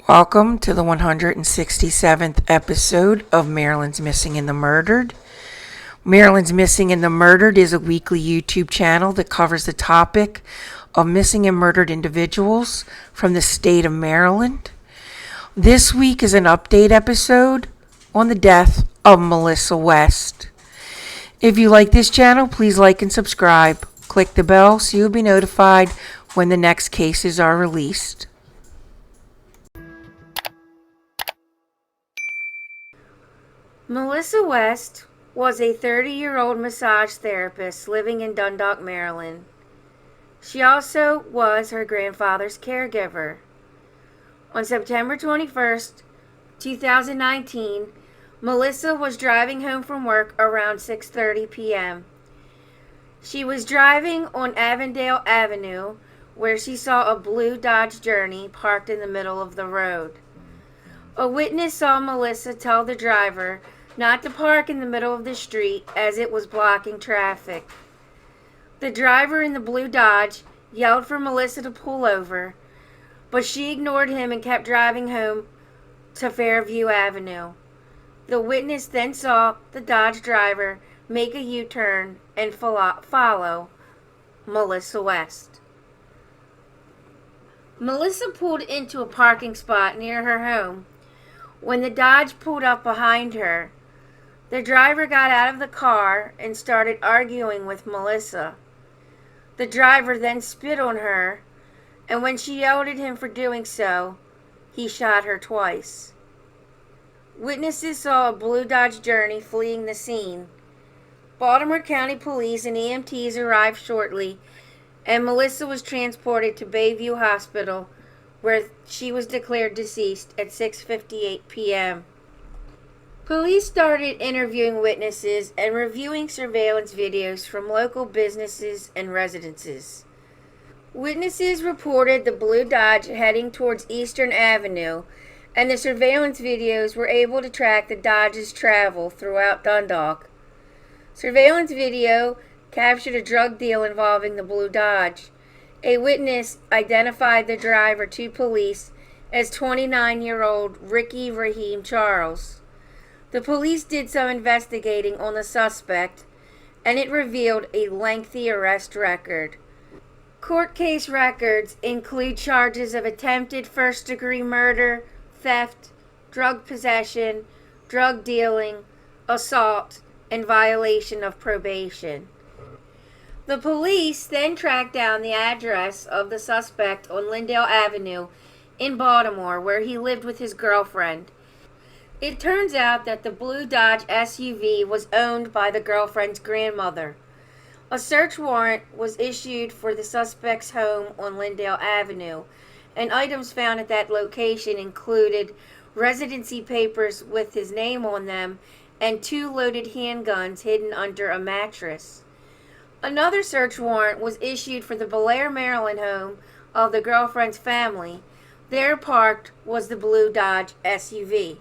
Welcome to the 167th episode of Maryland's Missing and the Murdered. Maryland's Missing and the Murdered is a weekly YouTube channel that covers the topic of missing and murdered individuals from the state of Maryland. This week is an update episode on the death of Melissa West. If you like this channel, please like and subscribe. Click the bell so you'll be notified when the next cases are released. Melissa West was a 30-year-old massage therapist living in Dundalk, Maryland. She also was her grandfather's caregiver. On September 21st, 2019, Melissa was driving home from work around 6:30 p.m. She was driving on Avondale Avenue where she saw a blue Dodge Journey parked in the middle of the road. A witness saw Melissa tell the driver not to park in the middle of the street as it was blocking traffic. The driver in the blue Dodge yelled for Melissa to pull over, but she ignored him and kept driving home to Fairview Avenue. The witness then saw the Dodge driver make a U-turn and follow Melissa West. Melissa pulled into a parking spot near her home. When the Dodge pulled up behind her, the driver got out of the car and started arguing with Melissa. The driver then spit on her, and when she yelled at him for doing so, he shot her twice. Witnesses saw a blue Dodge Journey fleeing the scene. Baltimore County Police and EMTs arrived shortly, and Melissa was transported to Bayview Hospital, where she was declared deceased at 6:58 p.m. Police started interviewing witnesses and reviewing surveillance videos from local businesses and residences. Witnesses reported the blue Dodge heading towards Eastern Avenue, and the surveillance videos were able to track the Dodge's travel throughout Dundalk. Surveillance video captured a drug deal involving the blue Dodge. A witness identified the driver to police as 29-year-old Ricky Raheem Charles. The police did some investigating on the suspect, and it revealed a lengthy arrest record. Court case records include charges of attempted first-degree murder, theft, drug possession, drug dealing, assault, and violation of probation. The police then tracked down the address of the suspect on Lyndale Avenue in Baltimore, where he lived with his girlfriend. It turns out that the blue Dodge SUV was owned by the girlfriend's grandmother. A search warrant was issued for the suspect's home on Lyndale Avenue, and items found at that location included residency papers with his name on them and 2 loaded handguns hidden under a mattress. Another search warrant was issued for the Belair, Maryland home of the girlfriend's family. There parked was the blue Dodge SUV.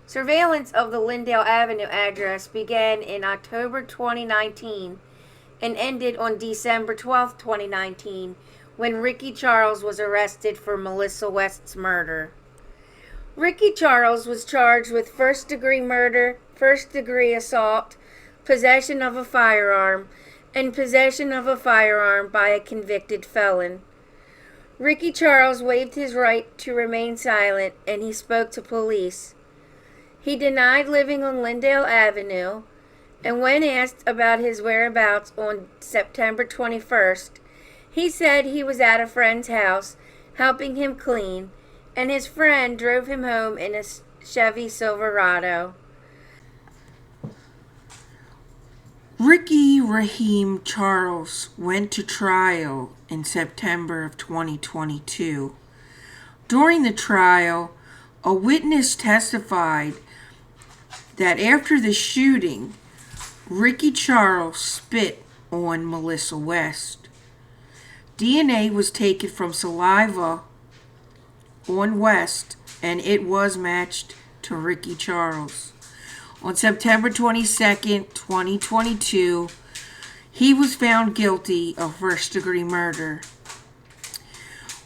Surveillance of the Lyndale Avenue address began in October 2019 and ended on December 12, 2019, when Ricky Charles was arrested for Melissa West's murder. Ricky Charles was charged with first-degree murder, first-degree assault, possession of a firearm, and possession of a firearm by a convicted felon. Ricky Charles waived his right to remain silent, and he spoke to police. He denied living on Lyndale Avenue, and when asked about his whereabouts on September 21st, he said he was at a friend's house helping him clean, and his friend drove him home in a Chevy Silverado. Ricky Raheem Charles went to trial in September of 2022. During the trial, a witness testified that after the shooting, Ricky Charles spit on Melissa West. DNA was taken from saliva on West, and it was matched to Ricky Charles. On September 22nd, 2022, he was found guilty of first-degree murder.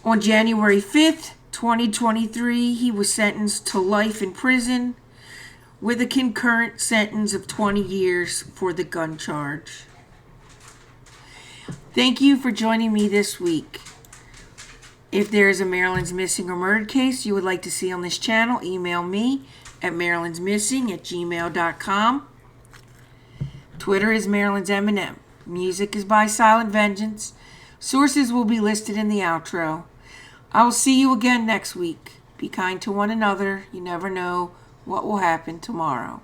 On January 5th, 2023, he was sentenced to life in prison with a concurrent sentence of 20 years for the gun charge. Thank you for joining me this week. If there is a Maryland's Missing or Murdered case you would like to see on this channel, email me at marylandsmissing@gmail.com. Twitter is Maryland's M&M. Music is by Silent Vengeance. Sources will be listed in the outro. I will see you again next week. Be kind to one another. You never know what will happen tomorrow.